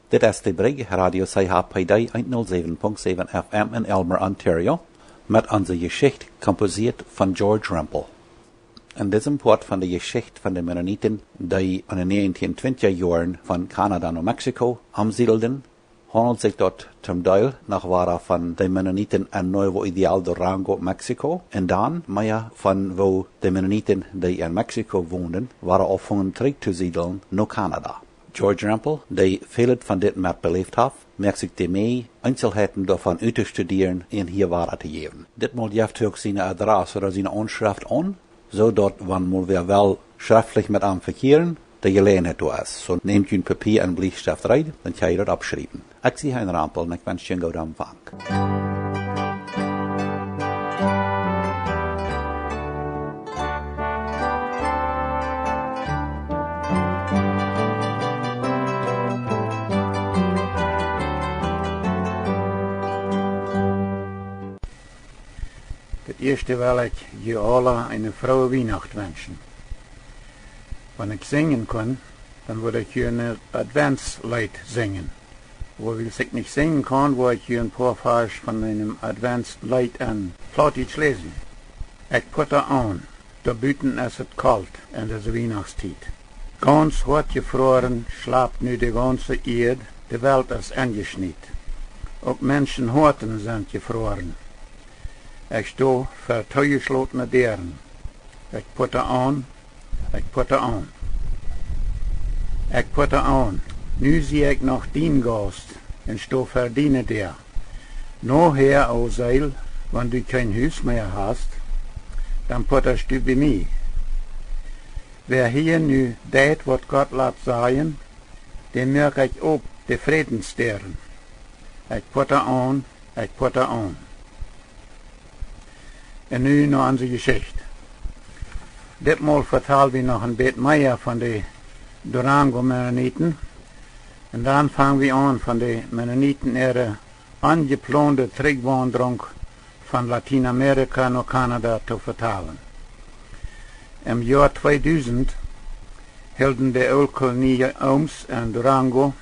Dit is de Brig Radio CHPD 107.7 FM in Elmer, Ontario, met Onse Jeschicht, composiert van George Rempel. In diesem Port van de Geschichte van de Mennoniten, die in de 1920 jaren van Canada naar Mexico omsiedelden, handelt zich dat zum Teil nach Wara van de Mennoniten en Nuevo Ideal Durango, Mexico, en dan meer van wo de Mennoniten die in Mexico woonden, waren afvangen terug te siedelen naar Canada. George Rempel, die veel van dit met beleefd heeft, merkt zich ermee Einzelheiten daarvan uit te studeren en hier waar te geven. Dit moet jeft ook zijn adres oder zijn aanschrift aan, zodat wanneer we wel schriftlich met hem verkeren, de gelegenheid toe is. So neemt u een papier en bleistift rijden, dan kan je dat opschrijven. Ik zie Hein Rempel en ik wens je een goede aanvang. Eerst wil ik je alle een frohe Weihnacht wensen. Wanneer ik zingen kan, dan wil ik je een Adventslied zingen. Als ik niet zingen kan, wil ik je een paar vers van een Adventslied en Plattdeutsch lezen. Ik put er aan, daar buiten is het koud en het is Weihnachtstijd. Ganz hart gefroren slaapt nu de ganze Erde, de Welt is ingesniet. Ook mensenharten zijn gefroren. Ik sto voor toegeslotene deuren. Ik put er aan, ik put er aan. Ik put er aan. Nu zie ik nog dien gast en sto voor diene deur. Nou her, o Zeil, wanneer du kein huis meer hast, dan putterst du bij mij. Wer hier nu deed wat God laat zijn, den merk ik ook de vredenssterren. Ik put er aan, ik put er aan. En nu naar onze Geschichte. Ditmaal vertellen we nog een beetje meer van de Durango-Mennoniten. En dan vangen we aan van de Mennoniten ihre angeplande terugwanderung van Latijns-Amerika naar Canada te vertalen. Im jaar 2000 hielden de Ölkolonie Oms en Durango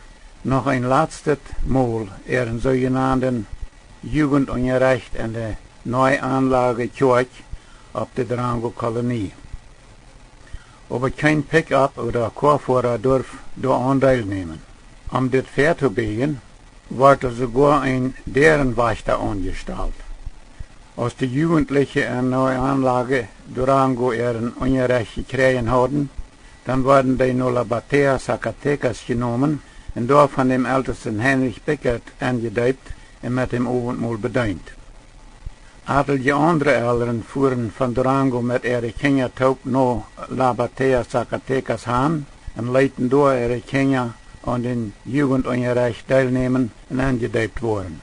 nog een laatste Mal ihren zogenaamde Jugendunterricht en de Neuanlage Kirche op de Durango-Kolonie. Aber kein Pick-up oder Chorfahrer durf daran teilnehmen. Um dit fair zu biegen, wurde sogar ein Därenwächter angestellt. Als die Jugendlichen in Neuanlage Durango ihren Unterricht gekriegt hatten, dann wurden die nach La Batea Zacatecas genommen und dort von dem ältesten Heinrich Bickert angedeutet und mit dem Abendmahl bedient. Adelige andere Eltern fuhren von Durango mit ihren Kindern nach La Batea Zacatecas aan und leiten dort ihre Kinder an den Jugendunterricht teilnehmen und angedeutet worden.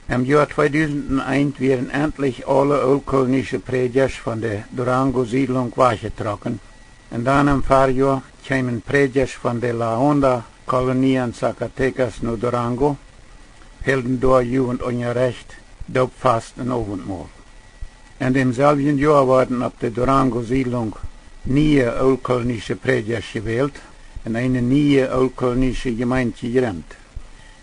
Im Jahr 2001 werden endlich alle ölkolonische Predigers von der Durango-Siedlung weggetrokken und dann im Vorjahr kamen Predigers von der La Honda-Kolonie in Zacatecas nach Durango, hielten dort Jugendunterricht, Doopvast en Abendmahl. In demselben Jahr wurden auf der Durango-Siedlung neue ölkolonische Predigers gewählt und eine neue ölkolonische Gemeinde gegründet.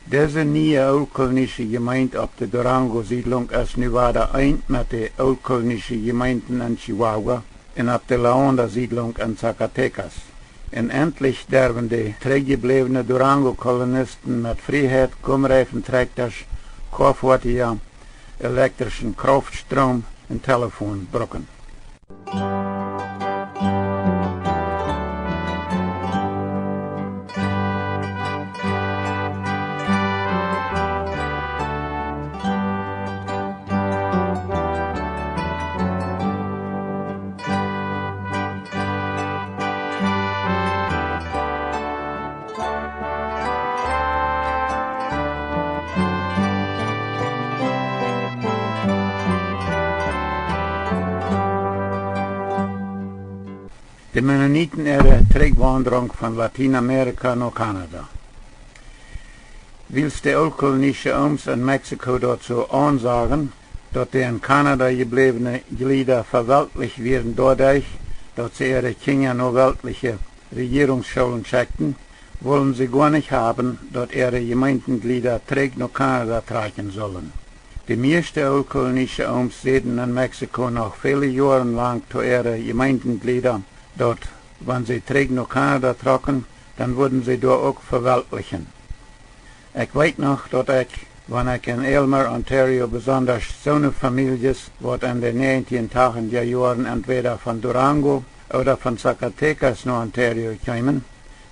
Diese neue ölkolonische Gemeinde auf der Durango-Siedlung ist nu wieder ein mit den ölkolonischen Gemeinden in Chihuahua und auf der La Honda-Siedlung in Zacatecas. Und endlich dürfen die zurückgebliebenen Durango-Kolonisten mit Freiheit, Gumreifen-Traktors, Kaufwagen, elektrischen Kraftstrom und Telefon brücken. De Mennoniten ihre Terugwanderung von Latijns-Amerika nach Canada. Wils de ölkolonische Oms in Mexiko dazu ansagen, dass die in Kanada gebliebene Glieder verweltlicht werden dadurch, dass sie ihre Kinder nur weltliche Regierungsschulen schickten, wollen sie gar nicht haben, dort ihre Gemeindenglieder trägt nach Kanada tragen sollen. Die meisten alkoholische Oms sitzen in Mexiko noch viele Jahre lang zu ihre Gemeindenglieder dort, wenn sie trägt nach Kanada tragen, dann wurden sie dort auch verweltlichen. Ich weiß noch, dass wenn ich in Aylmer, Ontario, besonders so eine Familie ist, wird in den 1980er Jahren entweder von Durango oder von Zacatecas nach Ontario kommen,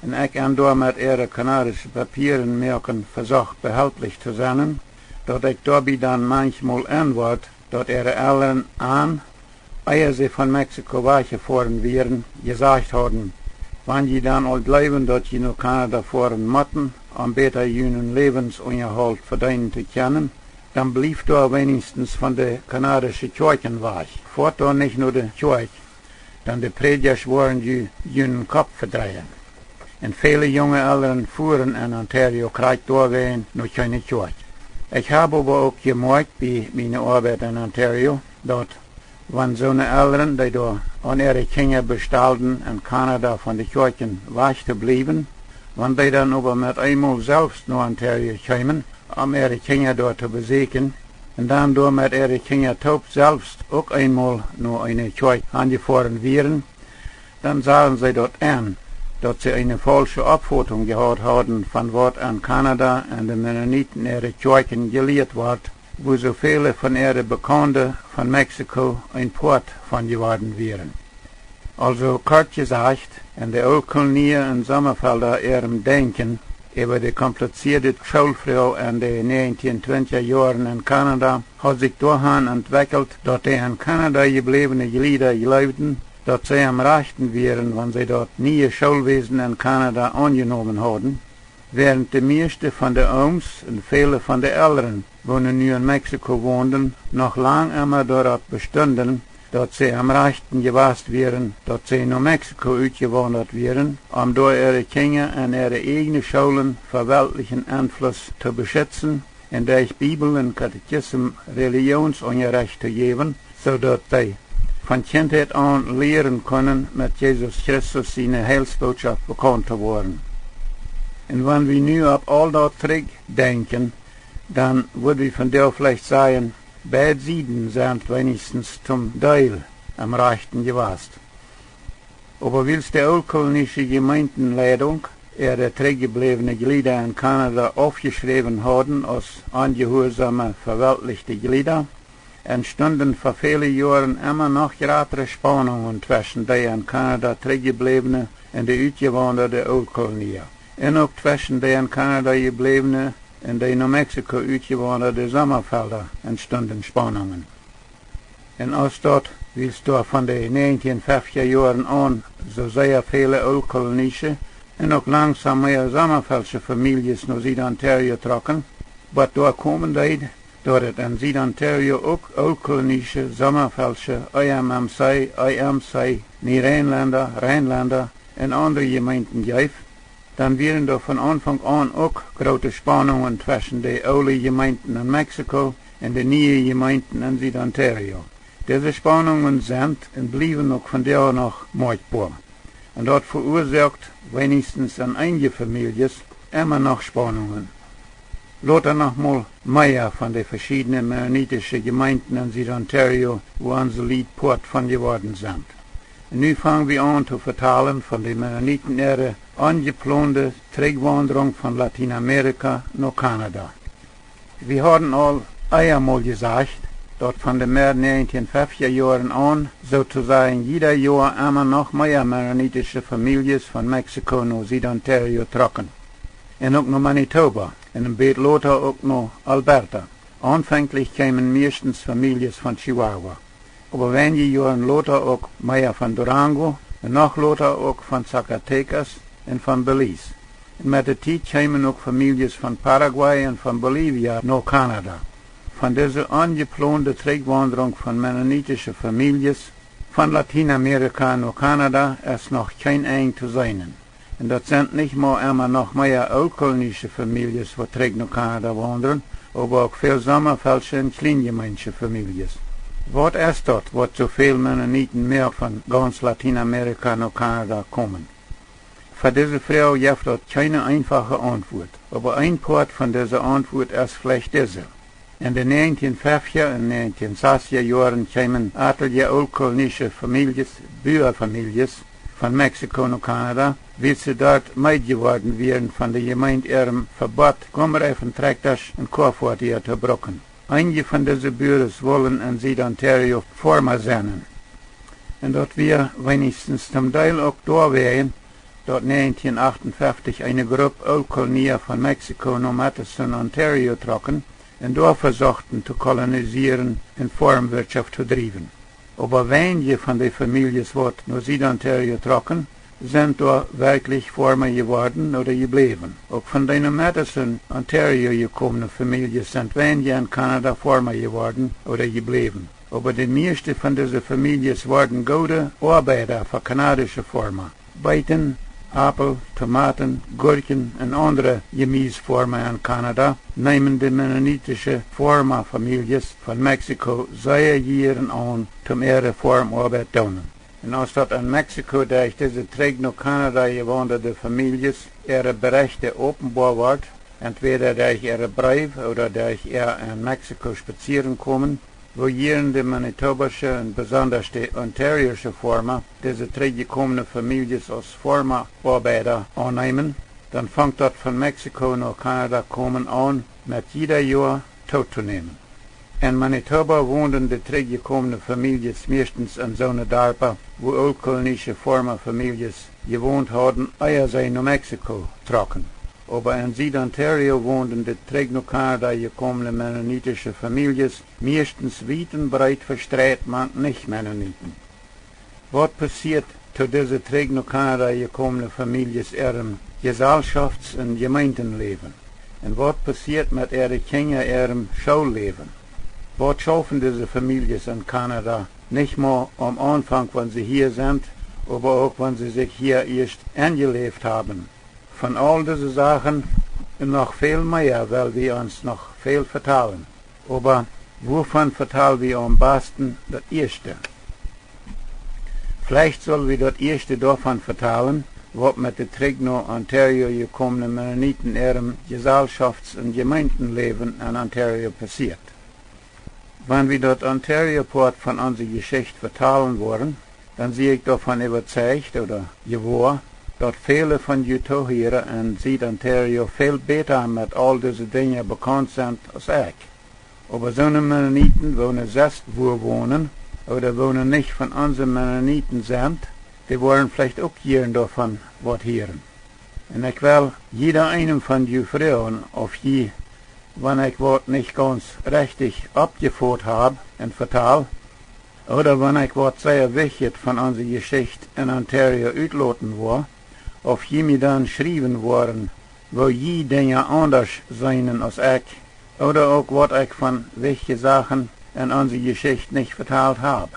und ich dort mit ihren kanadischen Papieren merken versucht, behaltlich zu sein, dass ich dabei dann manchmal wird, dass ihre Eltern ehe sie von Mexiko weggefahren wären, gesagt haben, wenn sie dann auch glauben, dass sie nach Kanada fahren müssen, um besser ihren Lebensunterhalt verdienen zu können, dann blieb da wenigstens von der kanadischen Kirchen weg. Fort da nicht nur die Kirche, dann die Prediger wollen die ihren Kopf verdrehen. Und viele junge Eltern fuhren in Ontario kriegt durchwehen noch keine Kirche. Ich habe aber auch gemerkt bei meiner Arbeit in Ontario, dass wenn so eine Eltern, die da an ihre Kinder bestalten, in Kanada von den Kirchen weg zu bleiben, wenn die dann aber mit einmal selbst nach Ontario kommen, um ihre Kinder dort zu besuchen, und dann dort mit ihren Kindern taub selbst auch einmal nach einer Kirche angefahren wären, dann sagen sie dort an, dass sie eine falsche Abfotung gehabt haben von was in Kanada und den Mennoniten ihre Kirchen gelehrt wird, wo so viele von ihren Bekannten von Mexiko ein Port von geworden wären. Also kurz gesagt, in der Ölkolonie in Sommerfelder ihrem Denken über die komplizierte Schulfrau in den 1920er Jahren in Kanada hat sich dahin entwickelt, dass die in Kanada gebliebenen Glieder glaubten, dass sie am rechten wären, wenn sie dort nie Schulwesen in Kanada angenommen hatten, während die meisten von den Oms und viele von den Älteren, die nun in Mexiko wohnten, noch lang immer dort bestanden, dass sie am rechten gewusst wären, dass sie nach Mexiko ausgewandert wären, um durch ihre Kinder und ihre eigenen Schulen vor weltlichen Einfluss zu beschützen, und durch Bibel und Katechismus Religionsunterricht zu geben, sodass sie von Kindheit an lehren können, mit Jesus Christus seine Heilsbotschaft bekannt zu werden. Und wenn wir nu auf all das zurückdenken, dann würde ich von dir vielleicht sagen, beide Seiten sind wenigstens zum Teil am rechten gewusst. Aber weil die alkoholische Gemeindenleitung ihre zurückgebliebenen Glieder in Kanada aufgeschrieben haben als angehorsame, verweltlichte Glieder, entstanden vor vielen Jahren immer noch größere Spannungen zwischen den in Kanada zurückgebliebenen und den ausgewanderten Ölkolonien. Und auch zwischen den in Kanada gebliebenen und den nach Mexiko ausgewanderten Sommerfelder entstanden Spannungen. Und als dort, wie es dort von den 1950er Jahren an so sehr viele ölkolonische und auch langsam mehr sommerfeldsche Familien nach Süd-Ontario trocken, was dort kommen deed, dat het in Süd-Ontario ook ölkolonische, sommerfeldsche, IMC, Rheinländer en andere Gemeinden geeft, dann wären da von Anfang an auch große Spannungen zwischen den alten Gemeinden in Mexiko und den neuen Gemeinden in Süd-Ontario. Diese Spannungen sind und bleiben auch von der noch merkbar. Und das verursacht, wenigstens in einigen Familien, immer noch Spannungen. Lothar nochmal mehr von den verschiedenen mennonitischen Gemeinden in Süd-Ontario, wo unser Liedport von geworden sind. Und nun fangen wir an zu vertalen von den Mennoniten ihre angeplante Trägwanderung von Lateinamerika nach Kanada. Wir haben all einmal gesagt, dass von den mehr 1950er Jahren an sozusagen jeder Jahr immer noch mehr mennonitische Familien von Mexiko nach Süd-Ontario trocken. Und auch nach Manitoba, und im Beet Lothar auch nach Alberta. Anfänglich kamen meistens Familien von Chihuahua. Aber wenige Jahren Lothar auch mehr von Durango, und nach Lothar auch von Zacatecas und von Belize. Und mit der Zeit kamen auch Familien von Paraguay und von Bolivia nach Kanada. Von dieser angeplante Trägwanderung von mennonitischen Familien von Lateinamerika nach Kanada ist noch kein Ende zu sehen. Und das sind nicht mal immer noch mehr ölkolonische Familien, die zurück nach Kanada wandern, aber auch viel sommerfeldsche und kleingemeinsche Familien. Was ist das, was so viele Mennoniten mehr von ganz Lateinamerika nach Kanada kommen? Für diese Frau gibt dort keine einfache Antwort, aber ein Part von dieser Antwort ist vielleicht diese. In den 1950er und 1960er Jahren kamen etliche ulkolonische Familien, Bauernfamilien von Mexiko und Kanada, weil sie dort meid geworden wären von der Gemeinde ihrem Verbot, Komreifen, Trektors und Koffertier zu brücken. Einige von diesen Bauern wollen in Süd-Ontario Former sein. Und dort wir wenigstens zum Teil auch da wären, dort 1958 eine Gruppe Ulkolonier von Mexiko nach Madison, Ontario trocken und dort versuchten zu kolonisieren und Formwirtschaft zu treiben. Aber wenige von den Familien wird nach Süd-Ontario trocken, sind dort wirklich Former geworden oder geblieben. Auch von den Madison, Ontario gekommenen Familien sind wenige in Kanada Former geworden oder geblieben. Aber die meisten von diesen Familien wurden gute Arbeiter für kanadische Former. Beeten, Apfel, Tomaten, Gurken und andere Gemüseformen in Kanada nehmen die mennonitische Formerfamilien von Mexiko sehr Jahren an, um ihre Formarbeit zu tun. Und als dort in Mexiko durch diese Träg nach Kanada gewanderte Familien ihre Berechte offenbar wird, entweder durch ihre Brief oder durch ihr in Mexiko spazieren kommen, wo hier die manitobische und besonders die ontarioische Former diese zurückgekommene Familien als Formerarbeiter annehmen, dann fängt dort von Mexiko nach Kanada kommen an, mit jeder Jahr Tod zu nehmen. In Manitoba wohnen die zurückgekommene Familien meistens in so einer Dorpen, wo ulkolonische Formerfamilien gewohnt haben, ehe sie nach Mexiko trocken. Aber in Süd-Ontario wohnen die zurück nach Kanada gekommene mennonitische Familien meistens weit und breit verstreut mit Nicht-Mennoniten. Was passiert zu diesen zurück nach Kanada gekommenen Familien ihrem Gesellschafts- und Gemeindenleben? Und was passiert mit ihren Kindern ihrem Schulleben? Was schaffen diese Familien in Kanada nicht nur am Anfang, wenn sie hier sind, aber auch, wenn sie sich hier erst eingelebt haben? Von all diesen Sachen noch viel mehr, weil wir uns noch viel vertalen. Aber wovon vertalen wir am besten das Erste? Vielleicht sollen wir das Erste davon vertalen, was mit den zurück nach Ontario gekommenen Mennoniten ihrem Gesellschafts- und Gemeindenleben in Ontario passiert. Wenn wir das Ontario-Part von unserer Geschichte vertalen wollen, dann sehe ich davon überzeugt oder gewahr, dass viele von Utah in Süd-Ontario viel besser mit all diesen Dingen bekannt sind als ich. Aber so eine Mennoniten, wo eine selbst wohnen oder wo nicht von unseren Mennoniten sind, die wollen vielleicht auch hier davon was hören. Und ich will jeder einem von die Frauen auf je, wenn ich was nicht ganz richtig abgeführt habe und vertal, oder wenn ich was sehr wichtig von unserer Geschichte in Ontario utloten war, auf je mir dann schrieben worden, wo je Dinge anders seien als ich, oder auch was ich von wichtigen Sachen in unserer Geschichte nicht vertalt habe.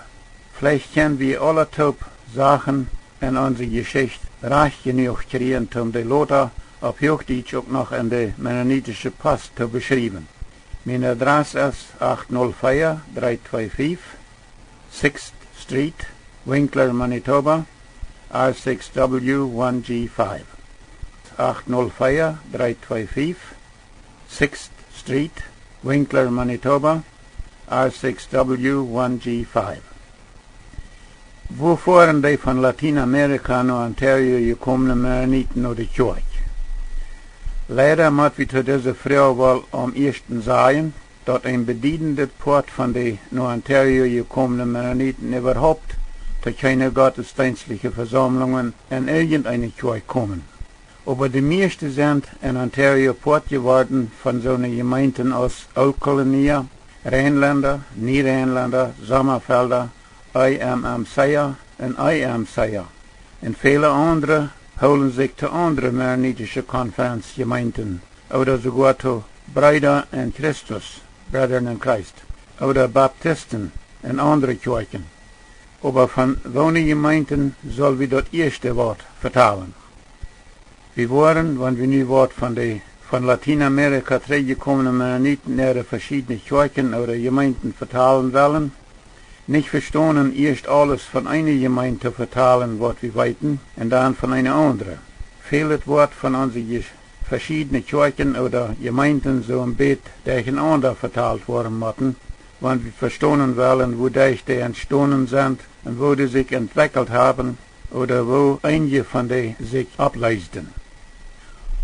Vielleicht können wir alle Top Sachen in unserer Geschichte recht genug kriegen, um die Lothar auf Hochdeutsch auch noch in die mennonitische Post zu beschreiben. Meine Adresse ist 804 325 6th Street, Winkler, Manitoba, R6W1G5. 804 325 6th Street, Winkler, Manitoba, R6W1G5. Wo fuhren die von Lateinamerika nach Ontario gekommenen Mennoniten nach der Kirche? Leider muss wir zu dieser Frau wohl am ersten sagen, dass ein bedienender Part von den nach Ontario gekommenen Mennoniten überhaupt zu keine gottesdienstlichen Versammlungen in irgendeine Kirche kommen. Aber die meisten sind in Ontario Part geworden von so einer Gemeinden aus Ulkolonier, Rheinländer, Niederrheinländer, Sommerfelder, IMMCer und IMCer. Und viele andere holen sich zu anderen mennonitischen Konferenzgemeinden oder sogar zu Brüder in Christus, Brethren in Christ, oder Baptisten in andere Kirchen. Aber von solchen Gemeinden soll wir das erste Wort vertalen. Wir wollen, wenn wir nun Wort von Lateinamerika zurückgekommenen Mennoniten ihre verschiedenen Kirchen oder Gemeinden vertalen wollen, nicht verstehen, erst alles von einer Gemeinde zu vertalen, was wir weiten, und dann von einer anderen. Vieles Wort von unseren verschiedenen Kirchen oder Gemeinden so ein bisschen durcheinander verteilt worden müssen, wenn wir verstehen wollen, wo die entstanden sind und wo die sich entwickelt haben oder wo einige von die sich ableisten.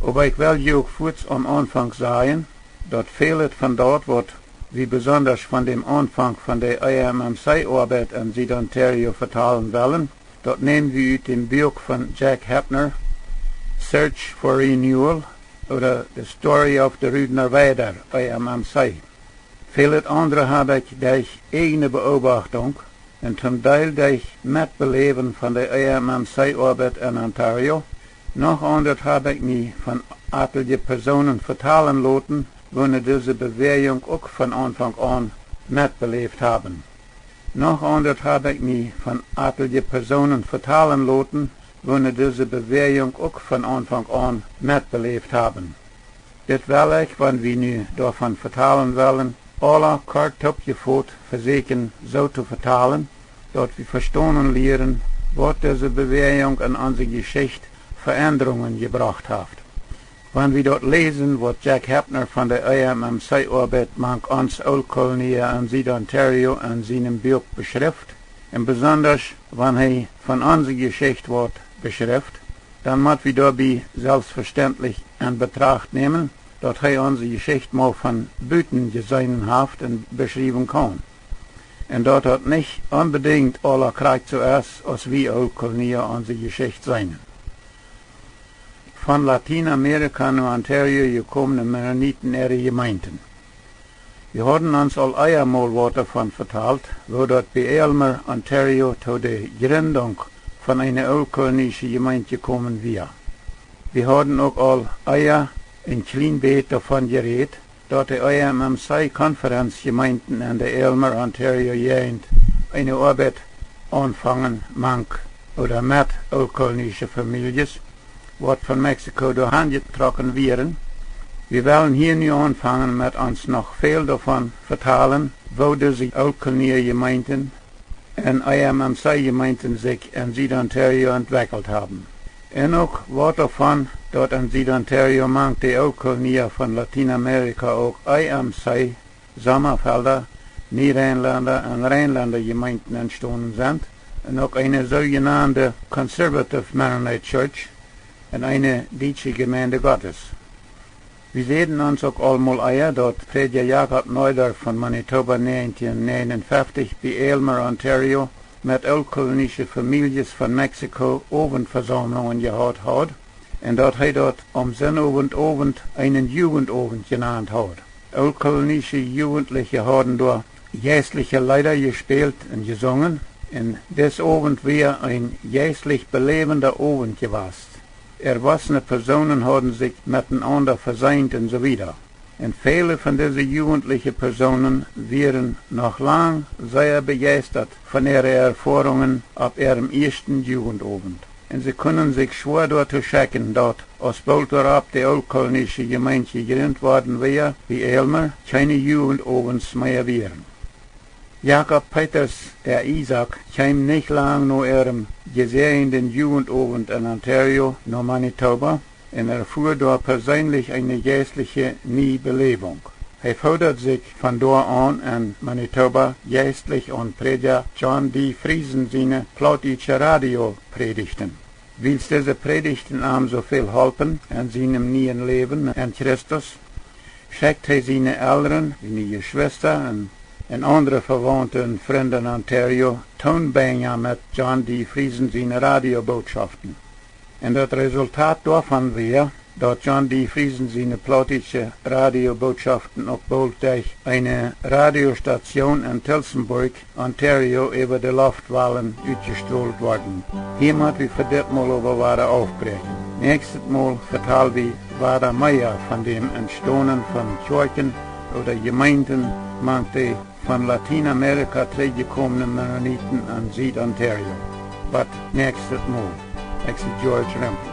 Aber ich will je auch kurz am Anfang sagen, dass vieles von dort wird, wie besonders von dem Anfang von der IMMC-Arbeit in Süd-Ontario vertalen wollen, dort nehmen wir aus dem Buch von Jack Hepner, Search for Renewal, oder The Story of the Rüdener Weider, IMMC. Vieles andere habe ich durch eigene Beobachtung und zum Teil durch Mitbeleben von der IMMC-Arbeit in Ontario. Noch anders habe ich mich von etlichen Personen vertalen lassen, wo diese Bewegung auch von Anfang an mitbelebt haben. Noch anders habe ich mich von etlichen Personen vertalen lassen, wo diese Bewegung auch von Anfang an mitbelebt haben. Das will ich, wenn wir nu davon vertalen wollen, alle kort opgevoerd versuchen so zu vertalen, dass wir verstehen lernen, was diese Bewegung in unserer Geschichte Veränderungen gebracht hat. Wenn wir dort lesen, was Jack Hepner von der IMMC-Arbeit manch uns Oldkolonie in Süd-Ontario in seinem Buch beschreibt, und besonders wenn er von unserer Geschichte wird beschreibt, dann muss wir dabei selbstverständlich in Betracht nehmen, dass er unsere Geschichte mal von Büten gesehen hat und beschreiben kann. Und dort hat nicht unbedingt aller Krieg zuerst, als wir Oldkolonie unsere Geschichte sein. Von Lateinamerika nach Ontario gekommene Mennoniten ihre Gemeinden. Wir haben uns al einmal was davon vertalt, wo dort bei Elmer, Ontario, zu der Gründung von einer oldkolonischen Gemeinde gekommen war. Wir haben auch al ein klein bisschen davon geredet, dass die IMMC-Konferenzgemeinden in der Elmer, Ontario Gegend eine Arbeit anfangen, oder mit oldkolonischen Familien, was von Mexiko dahin getroffen wären. Wir wollen hier nu anfangen mit uns noch viel davon vertalen, wo diese Oldkolonie-Gemeinden und IMMC-Gemeinden sich in Süd-Ontario entwickelt haben. Und auch was davon, dort in Süd-Ontario manch die Oldkolonie von Lateinamerika auch IMC, Sommerfelder, Niederländer und Rheinländer-Gemeinden entstanden sind, und auch eine sogenannte Conservative Mennonite Church und eine deutsche Gemeinde Gottes. Wir sehen uns auch einmal dort Prediger Jakob Neudorf von Manitoba 1959 bei Elmer, Ontario, mit oldkolonischen Familien von Mexiko Abendversammlungen gehabt hat, und dort am Sonnabend einen Jugendabend genannt hat. Oldkolonische Jugendliche haben dort geistliche Lieder gespielt und gesungen, und des Abend war ein geistlich belebender Abend gewesen. Erwachsene Personen haben sich miteinander versöhnt und so weiter. Und viele von diesen jugendlichen Personen waren noch lang sehr begeistert von ihren Erfahrungen auf ihrem ersten Jugendabend. Und sie können sich schwer dort schicken, dass als bald darauf die oldkolonische Gemeinde gegründet worden wäre, wie Elmer, keine Jugendabends mehr wären. Jakob Peters, der Isaac, kam nicht lang nach ihrem gesehenen Jugendabend in Ontario, nach Manitoba, und erfuhr dort persönlich eine geistliche Niebelebung. Er fordert sich von dort an in Manitoba geistlich an Prediger John D. Friesen seine plattdeutsche Radio predigten. Weil diese Predigten ihm so viel helfen in seinem neuen Leben in Christus, schickt er seine Eltern, seine Geschwister und andere Verwandte und Freunde in Ontario Tonbänger mit John D. Friesen seine Radiobotschaften. Und das Resultat davon war, dass John D. Friesen seine plattdeutsche Radiobotschaften auch bald durch eine Radiostation in Tillsonburg, Ontario, über die Luftwellen ausgestrahlt worden. Hier müssen wir für das Mal aber weiter aufbrechen. Nächstes Mal vertellen wir weiter mehr von dem Entstehen von Kirchen oder Gemeinden, manche von Lateinamerika zurückgekommenen Mennoniten an Süd-Ontario. But nächstes Mal. Next is George Rempel.